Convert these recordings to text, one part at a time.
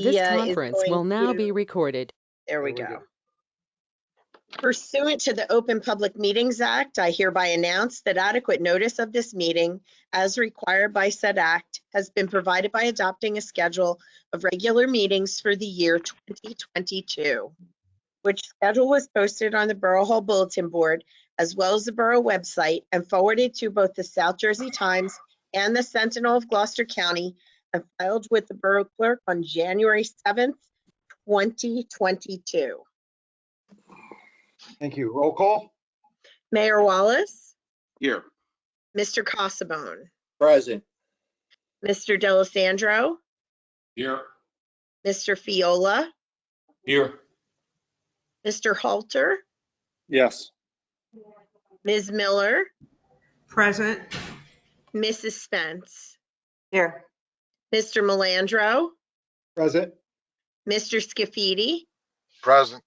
This is conference going will now to- be recorded. There we go. Pursuant to the Open Public Meetings Act, I hereby announce that adequate notice of this meeting, as required by said act, has been provided by adopting a schedule of regular meetings for the year 2022, which schedule was posted on the Borough Hall Bulletin Board, as well as the Borough website, and forwarded to both the South Jersey Times and the Sentinel of Gloucester County, and filed with the Borough Clerk on January 7th, 2022. Thank you. Roll call? Mayor Wallace, Here. Mr. Cassabone, Present. Mr. D'Alessandro, Here. Mr. Fiola, Here. Mr. Halter, Yes. Ms. Miller, Present. Mrs. Spence, Here. Mr. Melandro, Present. Mr. Scafidi, Present.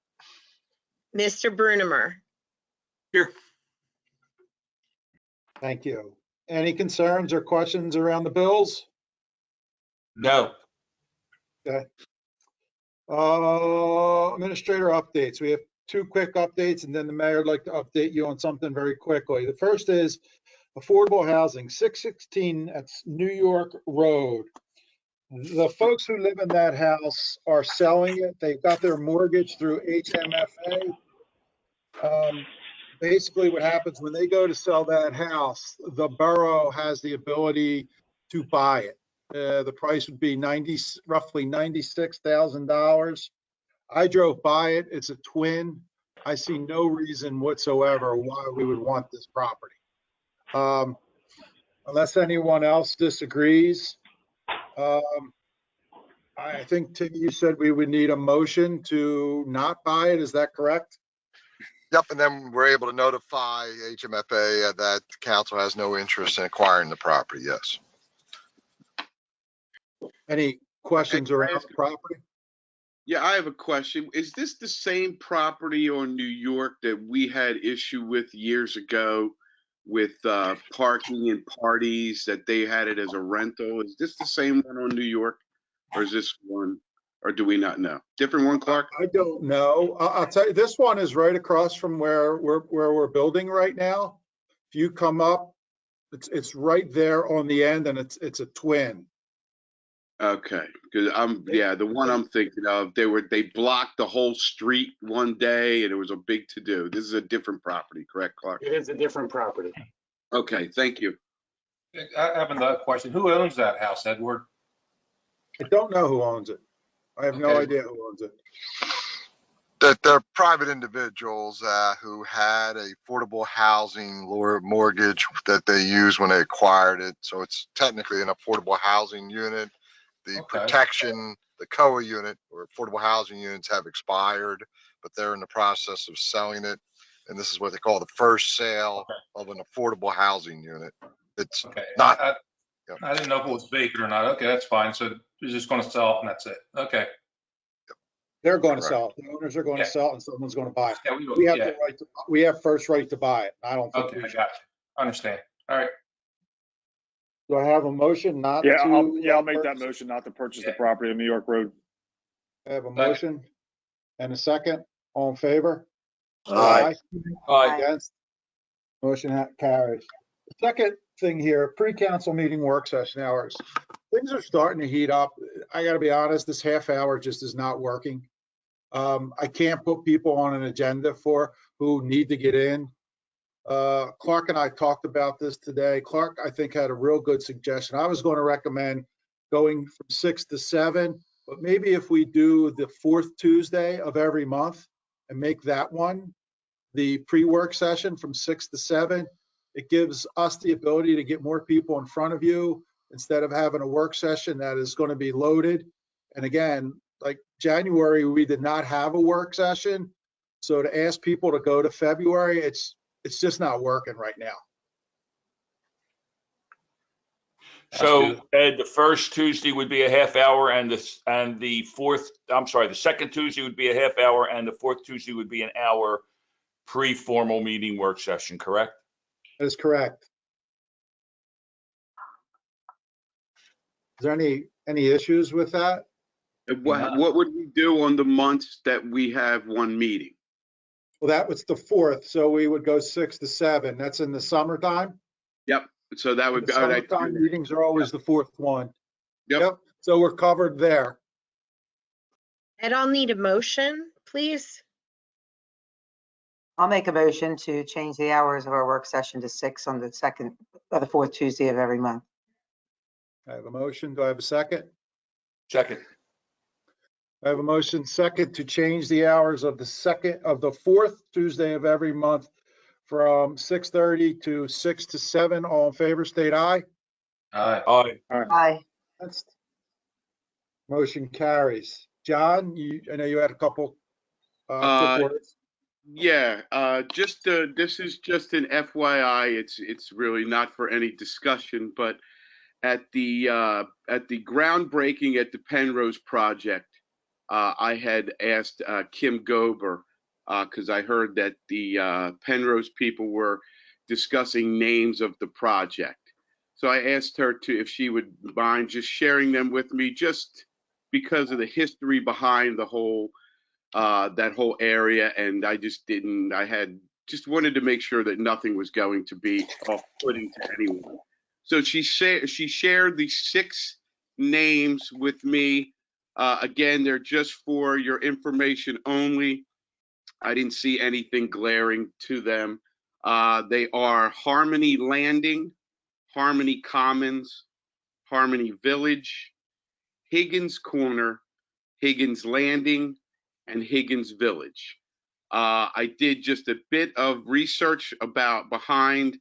Mr. Brunemer. Here. Thank you. Any concerns or questions around the bills? No. Administrator updates. We have two quick updates, and then the mayor would like to update you on something very quickly. The first is affordable housing, 616 at New York Road. The folks who live in that house are selling it. They've got their mortgage through HMFA. Basically, what happens when they go to sell that house, the borough has the ability to buy it. The price would be roughly $96,000. I drove by it. It's a twin. I see no reason whatsoever why we would want this property. Unless anyone else disagrees. I think, Tim, you said we would need a motion to not buy it. Is that correct? Yep, and then we're able to notify HMFA that the council has no interest in acquiring the property, yes. Any questions around the property? Yeah, I have a question. Is this the same property on New York that we had issue with years ago with parking and parties that they had it as a rental? Is this the same one on New York, or is this one, or do we not know? Different one, Clark? I don't know. I'll tell you, this one is right across from where we're building right now. If you come up, it's right there on the end, and it's a twin. Okay, because the one I'm thinking of, they blocked the whole street one day and it was a big to-do. This is a different property, correct, Clark? It is a different property. Okay, thank you. I have another question. Who owns that house, Edward? I don't know who owns it. I have no Okay. idea who owns it. That they're private individuals who had a affordable housing mortgage that they used when they acquired it. So it's technically an affordable housing unit. The Okay. protection, the COA unit or affordable housing units have expired, but they're in the process of selling it. And this is what they call the first sale of an affordable housing unit. It's Okay. not. I didn't know if it was vacant or not. Okay, that's fine. So you're just going to sell it and that's it. Okay. They're going to Correct. sell it. The owners are going to Yeah. sell it, and someone's going to buy it. Yeah, we will. We have Yeah. the right to, we have first right to buy it. I don't think Okay, we I should. got you. I understand. All right. Do I have a motion not to? Yeah, I'll make that motion not to purchase the property on New York Road. I have a motion and a second. All in favor? Aye. Aye. Against? Motion carries. The second thing here, pre-council meeting work session hours. Things are starting to heat up. I gotta be honest, this half hour just is not working. I can't put people on an agenda for who need to get in. Clark and I talked about this today. Clark, I think, had a real good suggestion. I was going to recommend going from 6 to 7, but maybe if we do the fourth Tuesday of every month and make that one the pre-work session from 6 to 7, it gives us the ability to get more people in front of you instead of having a work session that is going to be loaded. And again, like January, we did not have a work session. So to ask people to go to February, it's just not working right now. So Ed, the first Tuesday would be a half hour and the second Tuesday would be a half hour and the fourth Tuesday would be an hour pre-formal meeting work session, correct? That is correct. Is there any issues with that? And what would we do on the months that we have one meeting? Well, that was the 4th, so we would go 6 to 7. That's in the summertime. Yep, so that And would the be, I would like to summertime do that. meetings are always the 4th one. Yep. So we're covered there. And I'll need a motion, please. I'll make a motion to change the hours of our work session to 6 on the second or the fourth Tuesday of every month. I have a motion. Do I have a second? Second. I have a motion second to change the hours of the 4th Tuesday of every month from 6:30 to 6 to 7. All in favor, state aye. Aye. Aye. Against? Motion carries. John, I know you had a couple quick words. Yeah, this is just an FYI. It's really not for any discussion, but at the groundbreaking at the Penrose project, I had asked Kim Gober because I heard that the Penrose people were discussing names of the project. So I asked her if she would mind just sharing them with me, just because of the history behind the whole that whole area, and I just didn't. Just wanted to make sure that nothing was going to be off-putting to anyone. So she shared the 6 names with me. Again, they're just for your information only. I didn't see anything glaring to them. They are Harmony Landing, Harmony Commons, Harmony Village, Higgins Corner, Higgins Landing, and Higgins Village. I did just a bit of research behind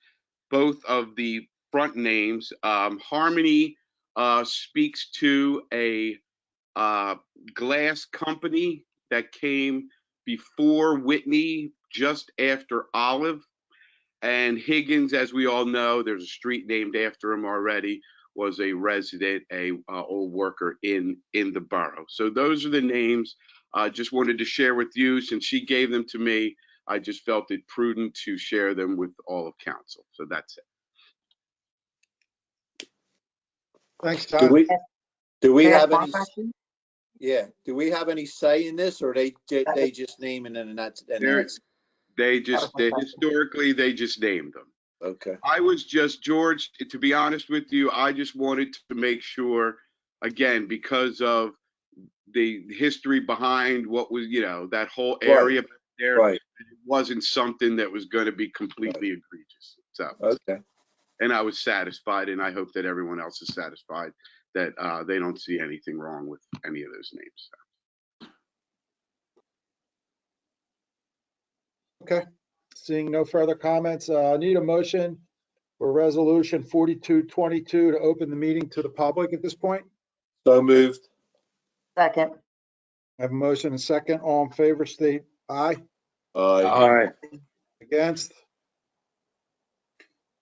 both of the front names. Harmony speaks to a glass company that came before Whitney, just after Olive. And Higgins, as we all know, there's a street named after him already, was a resident, old worker in the borough. So those are the names. I just wanted to share with you. Since she gave them to me, I just felt it prudent to share them with all of council. So that's it. Thanks, Do John. we May I have ask one any, question? do we have any say in this, or they just name it and that's, Historically, they just named them. okay. I was just, George, to be honest with you, I just wanted to make sure, again, because of the history behind what was, that whole area back there, Right. it wasn't something that was going to be completely egregious. So, Okay. and I was satisfied, and I hope that everyone else is satisfied that they don't see anything wrong with any of those names. Okay. Seeing no further comments, I need a motion for resolution 4222 to open the meeting to the public at this point. So moved. Second. I have a motion and second. All in favor, state aye. Aye. Against?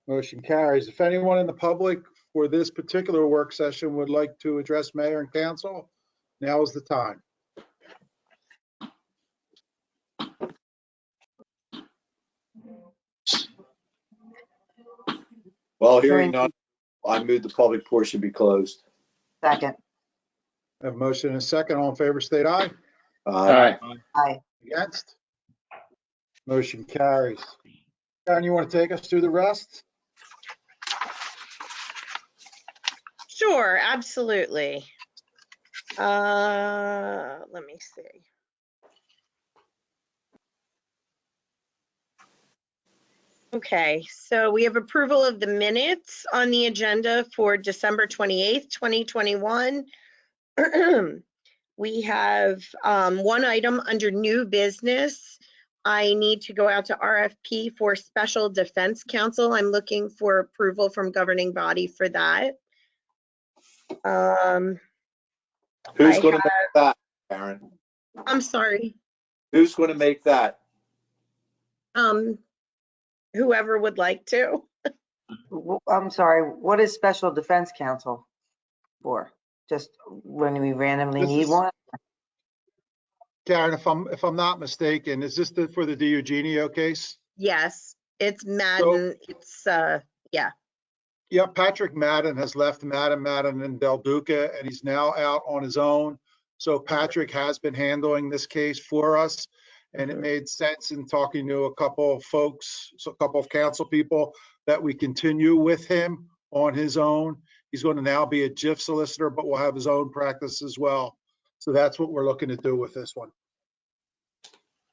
Motion carries. If anyone in the public for this particular work session would like to address mayor and council, now is the time. Well, hearing none, I move the public portion be closed. Second. I have a motion and a second. All in favor, state aye. Aye. Aye. Against? Motion carries. Karen, you want to take us through the rest? Sure, absolutely. Let me see. Okay, so we have approval of the minutes on the agenda for December 28th, 2021. We have one item under new business. I need to go out to RFP for special defense counsel. I'm looking for approval from governing body for that. Who's going to make that, Karen? I'm sorry. Who's going to make that? Whoever would like to. I'm sorry, what is special defense counsel for? Just when we randomly This need is- one? Karen, if I'm not mistaken, is this for the De Eugenio case? Yes, it's Madden. Yeah, Patrick Madden has left Madden and Del Duca, and he's now out on his own. So Patrick has been handling this case for us. And it made sense in talking to a couple of folks, so a couple of council people, that we continue with him on his own. He's going to now be a JIF solicitor, but will have his own practice as well. So that's what we're looking to do with this one.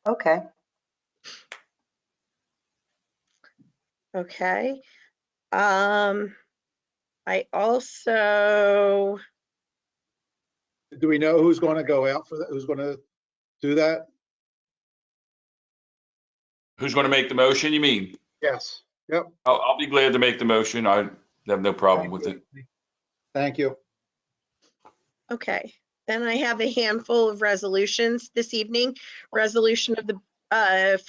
Okay. Okay. I also, Do we know who's going to go out for that? Who's going to do that? Who's going to make the motion, you mean? Yes. Yep. I'll be glad to make the motion. I have no problem with it. Thank you. okay. Then I have a handful of resolutions this evening. Resolution of the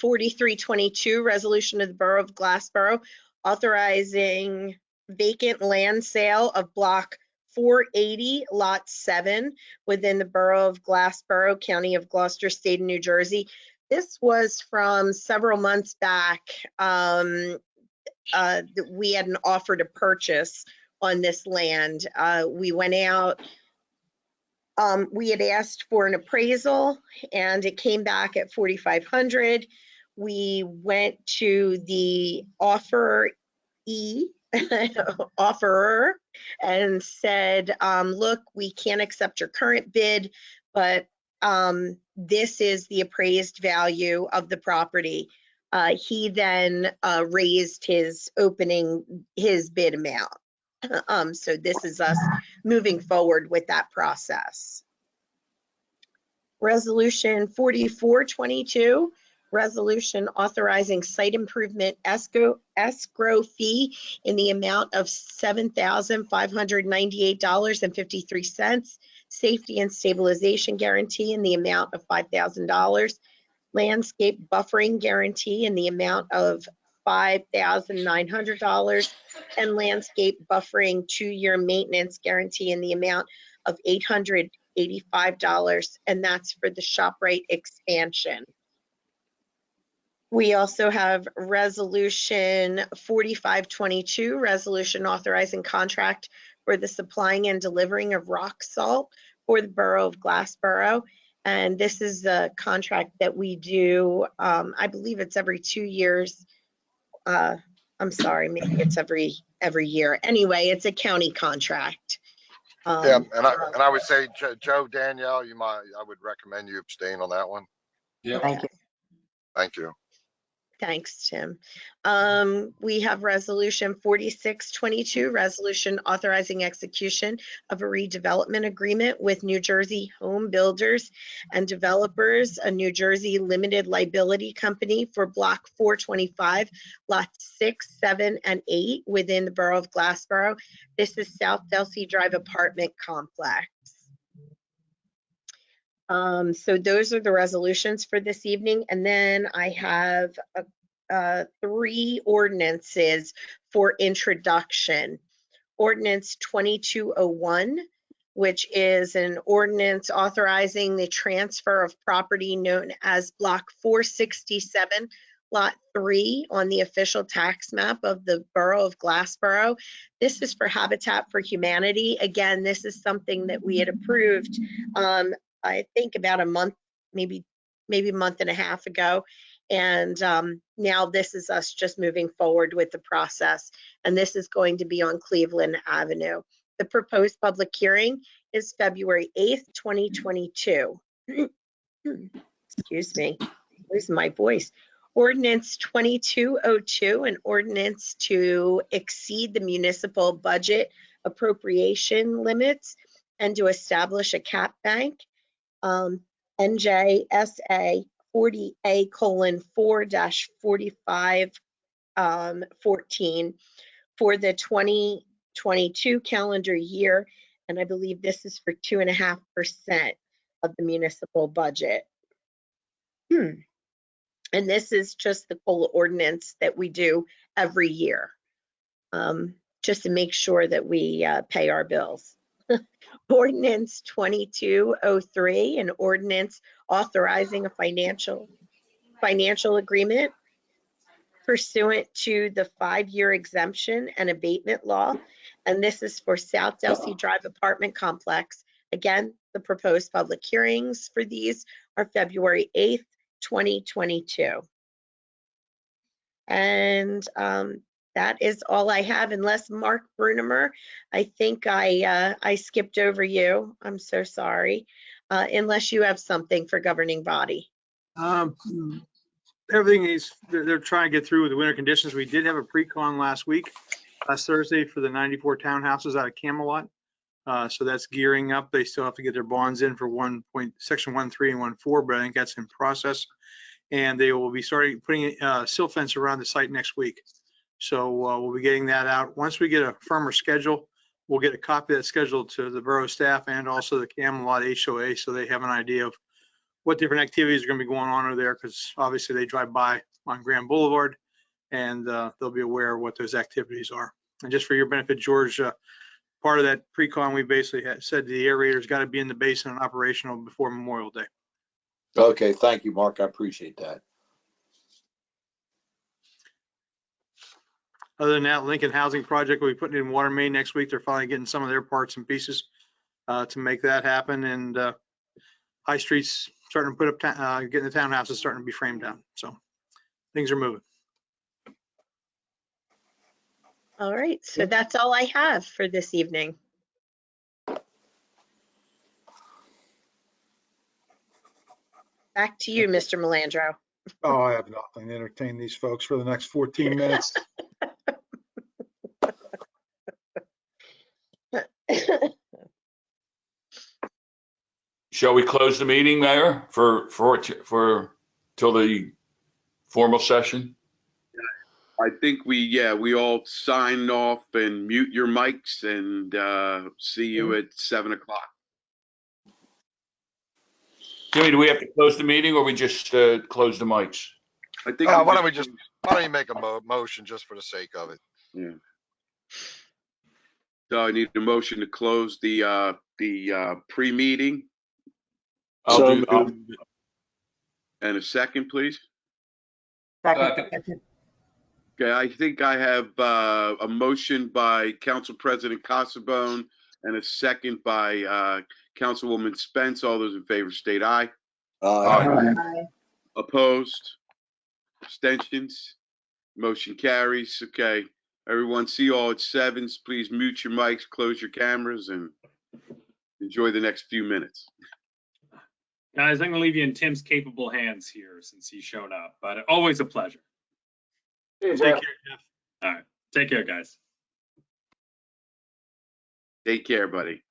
4322, resolution of the Borough of Glassboro, authorizing vacant land sale of block 480, lot 7 within the Borough of Glassboro, County of Gloucester, State of New Jersey. This was from several months back. We had an offer to purchase on this land. We went out. We had asked for an appraisal and it came back at 4,500. We went to the offeror and said, look, we can't accept your current bid, but this is the appraised value of the property. He then raised his bid amount. So this is us moving forward with that process. Resolution 4422, resolution authorizing site improvement escrow fee in the amount of $7,598.53, safety and stabilization guarantee in the amount of $5,000, landscape buffering guarantee in the amount of $5,900, and landscape buffering 2-year maintenance guarantee in the amount of $885, and that's for the ShopRite expansion. We also have resolution 4522, resolution authorizing contract for the supplying and delivering of rock salt for the Borough of Glassboro. And this is a contract that we do, I believe it's every 2 years. I'm sorry, maybe it's every year. Anyway, it's a county contract. Yeah, and I would say, Joe, Danielle, I would recommend you abstain on that one. Yeah. Thank you. Thank you. Thanks, Tim. We have resolution 4622, resolution authorizing execution of a redevelopment agreement with New Jersey Home Builders and Developers, a New Jersey limited liability company for block 425, lots 6, 7, and 8 within the Borough of Glassboro. This is South Delsey Drive apartment complex. So those are the resolutions for this evening. And then I have 3 ordinances for introduction. Ordinance 2201, which is an ordinance authorizing the transfer of property known as Block 467, Lot 3 on the official tax map of the Borough of Glassboro. This is for Habitat for Humanity. Again, this is something that we had approved I think about a month, maybe a month and a half ago. And now this is us just moving forward with the process. And this is going to be on Cleveland Avenue. The proposed public hearing is February 8th, 2022. Excuse me, where's my voice? Ordinance 2202, an ordinance to exceed the municipal budget appropriation limits and to establish a cap bank. NJSA 40A:4-4514 for the 2022 calendar year. And I believe this is for 2.5% of the municipal budget. And this is just the COLA ordinance that we do every year, just to make sure that we pay our bills. Ordinance 2203, an ordinance authorizing a financial agreement pursuant to the 5-year exemption and abatement law. And this is for South Delsey Drive apartment complex Again, the proposed public hearings for these are February 8th, 2022. And that is all I have, unless Mark Brunemer, I think I skipped over you. I'm so sorry. Unless you have something for governing body. Everything is, they're trying to get through the winter conditions. We did have a pre-con last Thursday for the 94 townhouses out of Camelot. So that's gearing up. They still have to get their bonds in for section 1.3 and 1.4, but I think that's in process. And they will be starting putting silt fence around the site next week. So we'll be getting that out. Once we get a firmer schedule, we'll get a copy of that schedule to the borough staff and also the Camelot HOA, so they have an idea of what different activities are going to be going on over there, because obviously they drive by on Grand Boulevard, and they'll be aware of what those activities are. And just for your benefit, George, part of that pre-con, we basically said the aerator's got to be in the basin and operational before Memorial Day. Okay, thank you, Mark. I appreciate that. Other than that, Lincoln Housing Project will be putting in water main next week. They're finally getting some of their parts and pieces to make that happen. And High Street's starting to put up, getting the townhouses starting to be framed down. So things are moving. All right, so that's all I have for this evening. Back to you, Mr. Melandro. Oh, I have nothing to entertain these folks for the next 14 minutes. Shall we close the meeting, Mayor, for till the formal session? I think we all sign off and mute your mics, and see you at 7 o'clock. Jimmy, do we have to close the meeting, or we just close the mics? I think. Why don't you make a motion just for the sake of it? Yeah. So I need a motion to close the pre-meeting, I'll do. and a second, please. Second. Okay, I think I have a motion by Council President Casabone and a second by Councilwoman Spence. All those in favor state aye. Aye. Opposed? Abstentions? Motion carries. Okay, everyone, see you all at 7. Please mute your mics, close your cameras, and enjoy the next few minutes. Guys, I'm going to leave you in Tim's capable hands here since he's shown up, but always a pleasure. Take care, Jeff. All right. Take care, guys. Take care, buddy.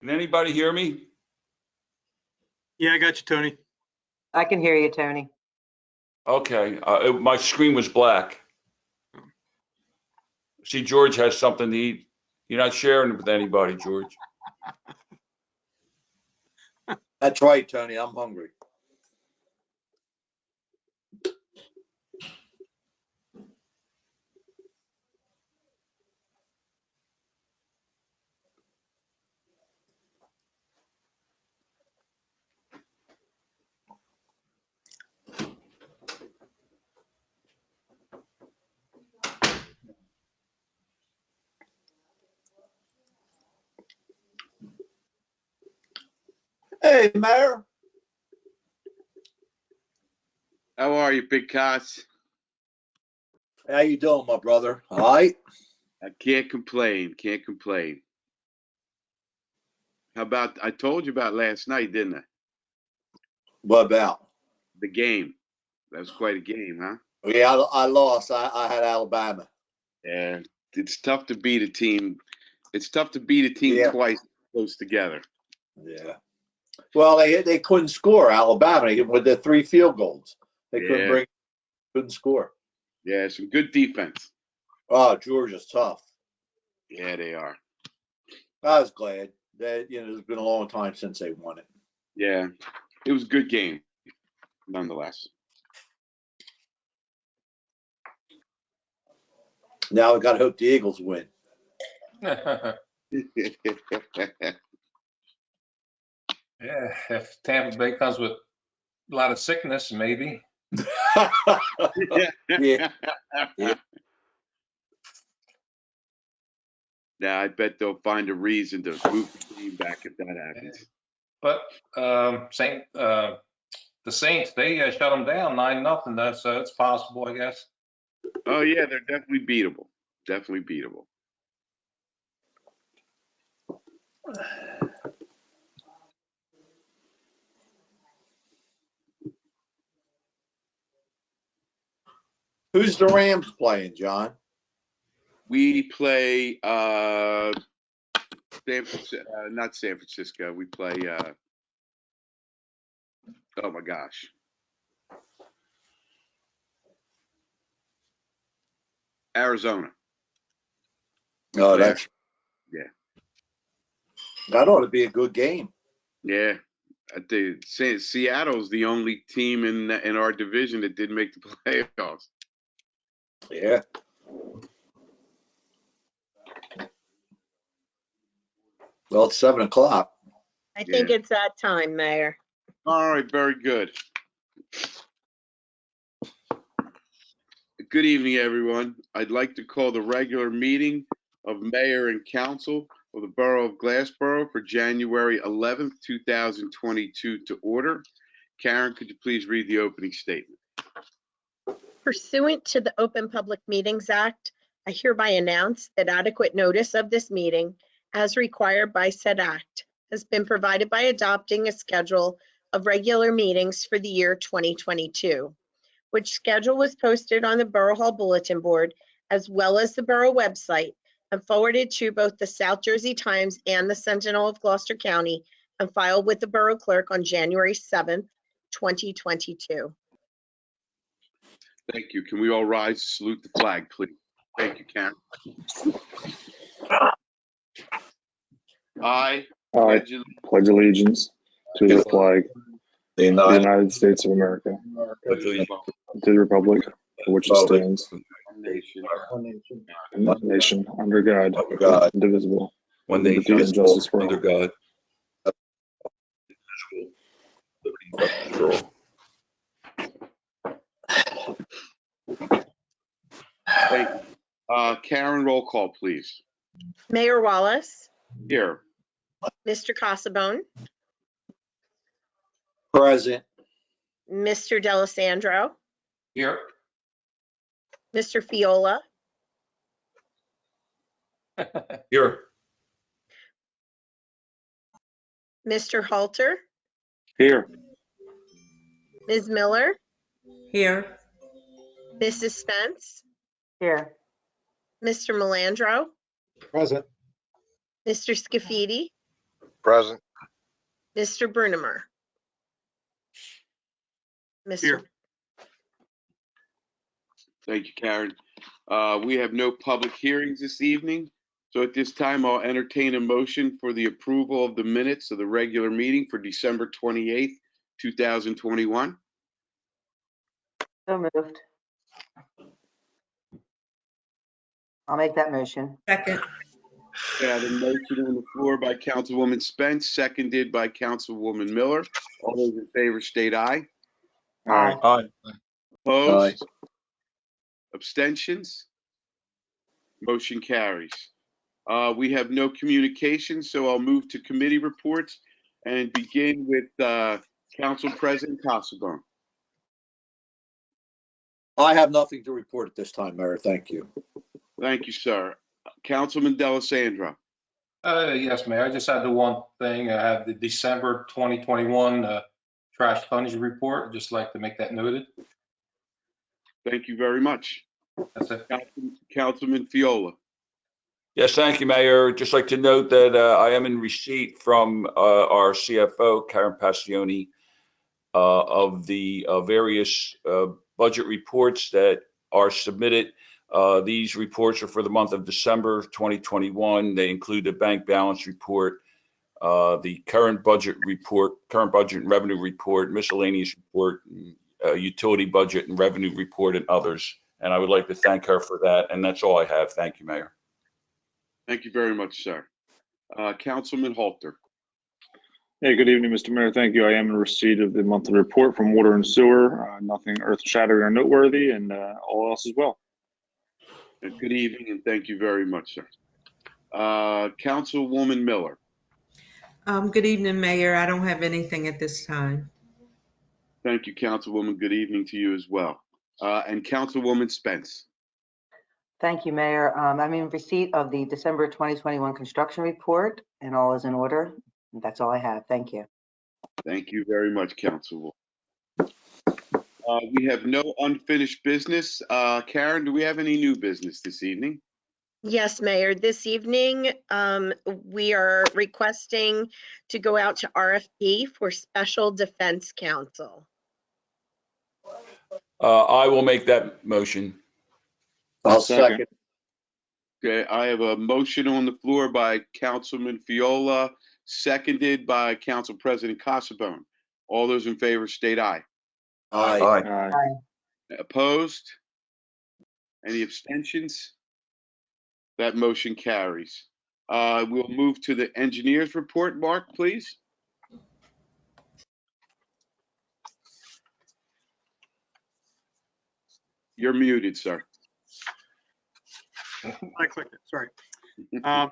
Can anybody hear me? Yeah, I got you, Tony. I can hear you, Tony. Okay, my screen was black. See, George has something to eat. You're not sharing it with anybody, George. That's right, Tony. I'm hungry. Hey, Mayor. How are you, Big Cots? How you doing, my brother? All right. I can't complain. Can't complain. How about, I told you about last night, didn't I? What about? The game. That was quite a game, huh? Yeah, I lost. I had Alabama. Yeah. It's tough to beat a team. It's tough to beat a team Yeah. twice close together. Yeah. Well, they couldn't score. Alabama with the 3 field goals. They Yeah. couldn't score. Yeah, some good defense. Oh, Georgia's tough. Yeah, they are. I was glad that it's been a long time since they won it. Yeah. It was a good game, nonetheless. Now we got to hope the Eagles win. Yeah, if Tampa Bay comes with a lot of sickness, maybe. Yeah. Yeah. Now I bet they'll find a reason to move the game back if that happens. But the Saints, they shut them down 9-0. That's possible, I guess. Oh yeah, they're definitely beatable. Definitely beatable. Who's the Rams playing, John? We play not San Francisco. We play oh my gosh. Arizona. Oh, Play- that's yeah. that ought to be a good game. Yeah. I think Seattle's the only team in our division that didn't make the playoffs. Yeah. Well, it's 7:00. I think Yeah. it's that time, Mayor. All right, very good. Good evening, everyone. I'd like to call the regular meeting of Mayor and Council of the Borough of Glassboro for January 11th, 2022 to order. Karen, could you please read the opening statement? Pursuant to the Open Public Meetings Act, I hereby announce that adequate notice of this meeting, as required by said act, has been provided by adopting a schedule of regular meetings for the year 2022, which schedule was posted on the Borough Hall Bulletin Board as well as the Borough website and forwarded to both the South Jersey Times and the Sentinel of Gloucester County and filed with the Borough Clerk on January 7th, 2022. Thank you. Can we all rise to salute the flag, please? Thank you, Karen. I I pledge allegiance to the flag The of the United States of America, to to the republic for which it stands, one nation, one nation, under God, God. indivisible, One with liberty and justice for under all. God. Thank you. Karen, roll call, please. Mayor Wallace, Here. Mr. Casabone, Present. Mr. Delisandro, Here. Mr. Fiola, Here. Mr. Halter, Here, Ms. Miller, Here, Mrs. Spence, Here, Mr. Melandro, Present. Mr. Scafidi, Present. Mr. Brunemer. Mr. Here. Thank you, Karen. We have no public hearings this evening. So at this time, I'll entertain a motion for the approval of the minutes of the regular meeting for December 28th, 2021. So moved. I'll make that motion. Second. We have a motion on the floor by Councilwoman Spence, seconded by Councilwoman Miller. All those in favor state aye. Aye. Aye. Opposed? Abstentions? Motion carries. We have no communication, so I'll move to committee reports and begin with Council President Casabon. I have nothing to report at this time, Mayor. Thank you. Thank you, sir. Councilman Delisandro. Yes, Mayor. I just had the one thing. I had the December 2021 trash tonnage report. I'd just like to make that noted. Thank you very much. That's it. Councilman Fiola. Yes, thank you, Mayor. Just like to note that I am in receipt from our CFO, Karen Passioni, of the various budget reports that are submitted. These reports are for the month of December 2021. They include the bank balance report, the current budget report, current budget and revenue report, miscellaneous report, utility budget and revenue report, and others. And I would like to thank her for that. And that's all I have. Thank you, Mayor. Thank you very much, sir. Councilman Halter. Hey, good evening, Mr. Mayor. Thank you. I am in receipt of the monthly report from Water and Sewer. Nothing earth-shattering or noteworthy, and all else as well. Good evening, and thank you very much, sir. Councilwoman Miller. Good evening, Mayor. I don't have anything at this time. Thank you, Councilwoman. Good evening to you as well. And Councilwoman Spence. Thank you, Mayor. I'm in receipt of the December 2021 construction report, and all is in order. That's all I have. Thank you. Thank you very much, Councilwoman. We have no unfinished business. Karen, do we have any new business this evening? Yes, Mayor. This evening, we are requesting to go out to RFP for Special Defense Counsel. I will make that motion. I'll second. Okay, I have a motion on the floor by Councilman Fiola, seconded by Council President Casabon. All those in favor state aye. Aye. Aye. Opposed? Any abstentions? That motion carries. We'll move to the engineer's report. Mark, please. You're muted, sir. I clicked it, sorry. Had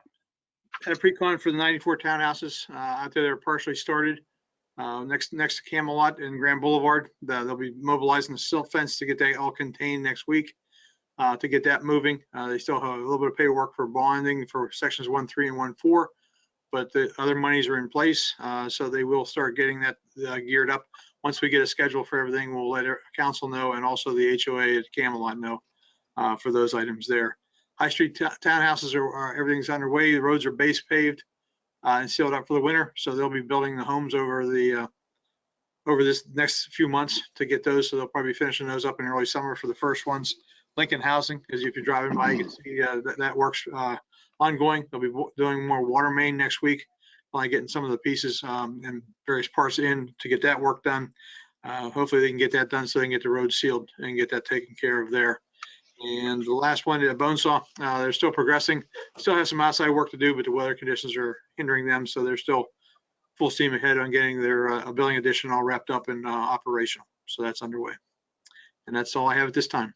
a pre-con for the 94 townhouses out there that are partially started. Next to Camelot and Grand Boulevard. They'll be mobilizing the silt fence to get that all contained next week, to get that moving. They still have a little bit of paperwork for bonding for sections 1.3 and 1.4, but the other monies are in place. So they will start getting that geared up. Once we get a schedule for everything, we'll let our council know, and also the HOA at Camelot know for those items there. High Street townhouses are everything's underway. The roads are base paved and sealed up for the winter. So they'll be building the homes over this next few months to get those. So they'll probably be finishing those up in early summer for the first ones. Lincoln Housing, as if you're driving by, you can see that works ongoing. They'll be doing more water main next week, probably getting some of the pieces and various parts in to get that work done. Hopefully they can get that done so they can get the road sealed and get that taken care of there. And the last one, Bonesaw, they're still progressing. Still have some outside work to do, but the weather conditions are hindering them. So they're still full steam ahead on getting their building addition all wrapped up and operational. So that's underway. And that's all I have at this time.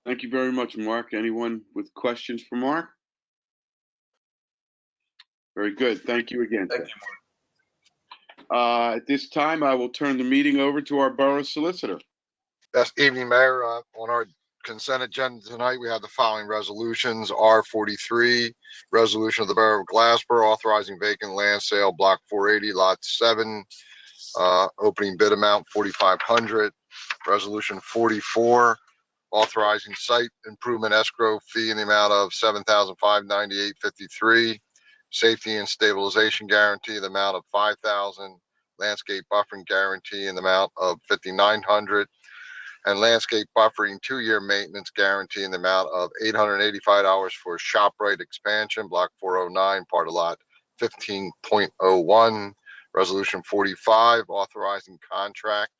Thank you very much, Mark. Anyone with questions for Mark? Very good. Thank you again. Thank you, At this time, I will turn the meeting over to our borough solicitor. Yes, evening, Mayor. On our consent agenda tonight, we have the following resolutions. R43, resolution of the Borough of Glassboro authorizing vacant land sale, block 480, lot 7, opening bid amount 4,500. Resolution 44, authorizing site improvement escrow fee in the amount of $7,598.53. safety and stabilization guarantee in the amount of $5,000, landscape buffering guarantee in the amount of $5,900, and landscape buffering 2-year maintenance guarantee in the amount of $885 for ShopRite expansion, Block 409, part of Lot 15.01. Resolution 45, authorizing contract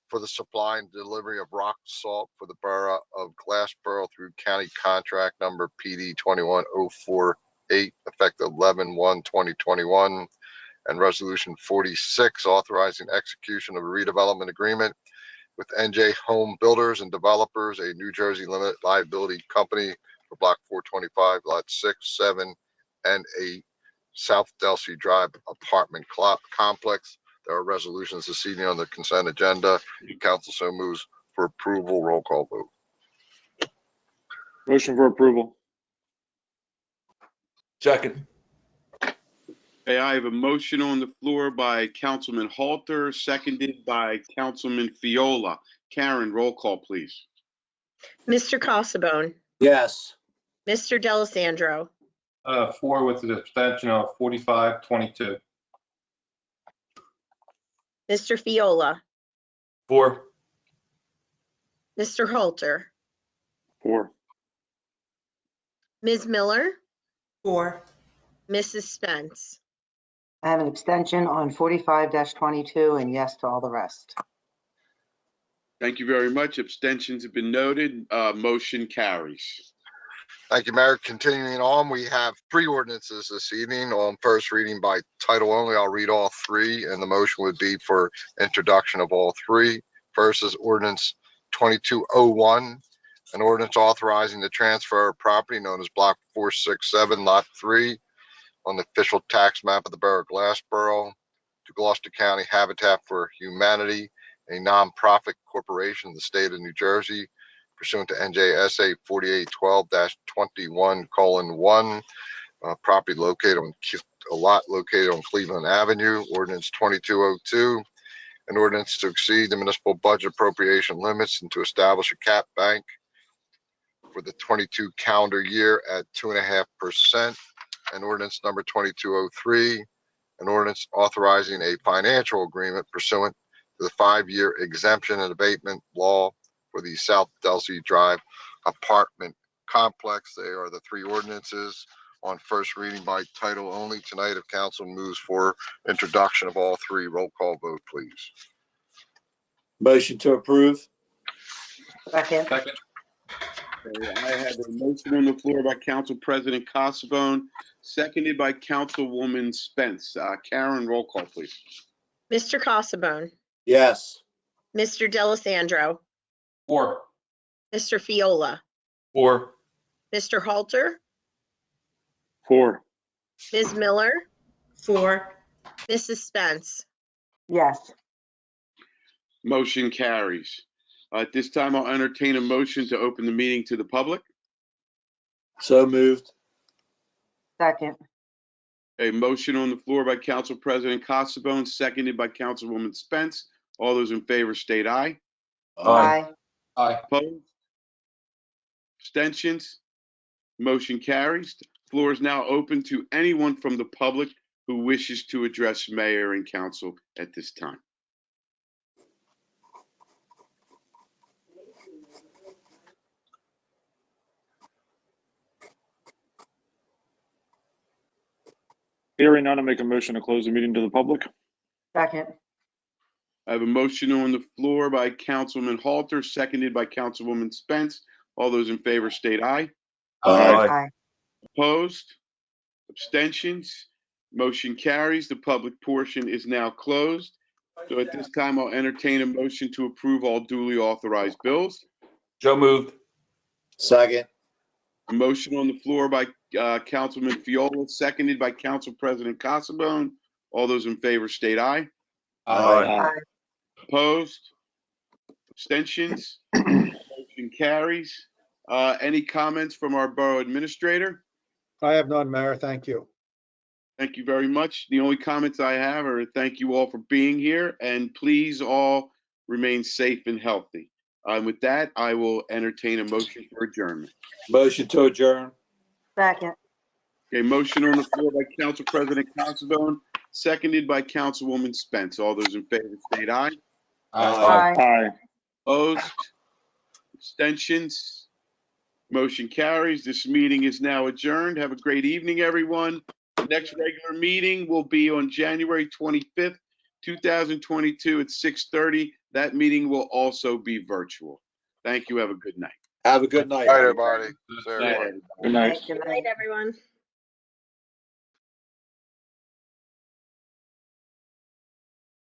for the supply and delivery of rock salt for the Borough of Glassboro through county contract number PD 21048, effective 11/1/2021. And Resolution 46, authorizing execution of a redevelopment agreement with NJ Home Builders and Developers, a New Jersey limited liability company for Block 425, Lot 6, 7, and 8, South Delsey Drive apartment complex. There are resolutions this evening on the consent agenda. Council so moves for approval. Roll call vote. Motion for approval. Second. Okay, I have a motion on the floor by Councilman Halter, seconded by Councilman Fiola. Karen, roll call, please. Mr. Cassabone, Yes. Mr. Delisandro, 4 with the abstention of 4522. Mr. Fiola, 4. Mr. Halter, 4. Ms. Miller, 4, Mrs. Spence. I have an abstention on 45-22 and yes to all the rest. Thank you very much. Abstentions have been noted. Motion carries. Thank you, Mayor. Continuing on, we have 3 ordinances this evening on first reading by title only. I'll read all 3, and the motion would be for introduction of all 3. First is ordinance 2201, an ordinance authorizing the transfer of property known as Block 467, Lot 3, on the official tax map of the Borough of Glassboro to Gloucester County Habitat for Humanity, a nonprofit corporation in the state of New Jersey, pursuant to NJSA 4812-21:1, property located on a lot located on Cleveland Avenue. Ordinance 2202, an ordinance to exceed the municipal budget appropriation limits and to establish a cap bank for the 22 calendar year at 2.5%. And ordinance number 2203, an ordinance authorizing a financial agreement pursuant to the 5-year exemption and abatement law for the South Delsey Drive apartment complex. They are the 3 ordinances on first reading by title only tonight. If council moves for introduction of all 3, roll call vote, please. Motion to approve. Second. Second. Okay, I have a motion on the floor by Council President Cassabone, seconded by Councilwoman Spence. Karen, roll call, please. Mr. Cassabone, Yes. Mr. Delisandro, 4. Mr. Fiola, 4. Mr. Halter, 4. Ms. Miller, 4, Mrs. Spence. Yes. Motion carries. At this time, I'll entertain a motion to open the meeting to the public. So moved. Second. A motion on the floor by Council President Cassabone, seconded by Councilwoman Spence. All those in favor state aye. Aye. Aye. Opposed? Abstentions? Motion carries. Floor is now open to anyone from the public who wishes to address mayor and council at this time. Hearing none, I make a motion to close the meeting to the public. Second. I have a motion on the floor by Councilman Halter, seconded by Councilwoman Spence. All those in favor state aye. Aye. Opposed? Abstentions? Motion carries. The public portion is now closed. So at this time, I'll entertain a motion to approve all duly authorized bills. So moved. Second. A motion on the floor by Councilman Fiola, seconded by Council President Cassabone. All those in favor state aye. Aye. Opposed? Abstentions? Motion carries. Any comments from our borough administrator? I have none, Mayor. Thank you. Thank you very much. The only comments I have are thank you all for being here, and please all remain safe and healthy. With that, I will entertain a motion for adjournment. Motion to adjourn. Second. Okay, motion on the floor by Council President Considine, seconded by Councilwoman Spence. All those in favor state aye. Aye. Aye. Opposed? Abstentions? Motion carries. This meeting is now adjourned. Have a great evening, everyone. The next regular meeting will be on January 25th, 2022 at 6:30. That meeting will also be virtual. Thank you. Have a good night. Have a good night. All right, everybody. See Good everybody. night. Good night. Good Good night, everyone.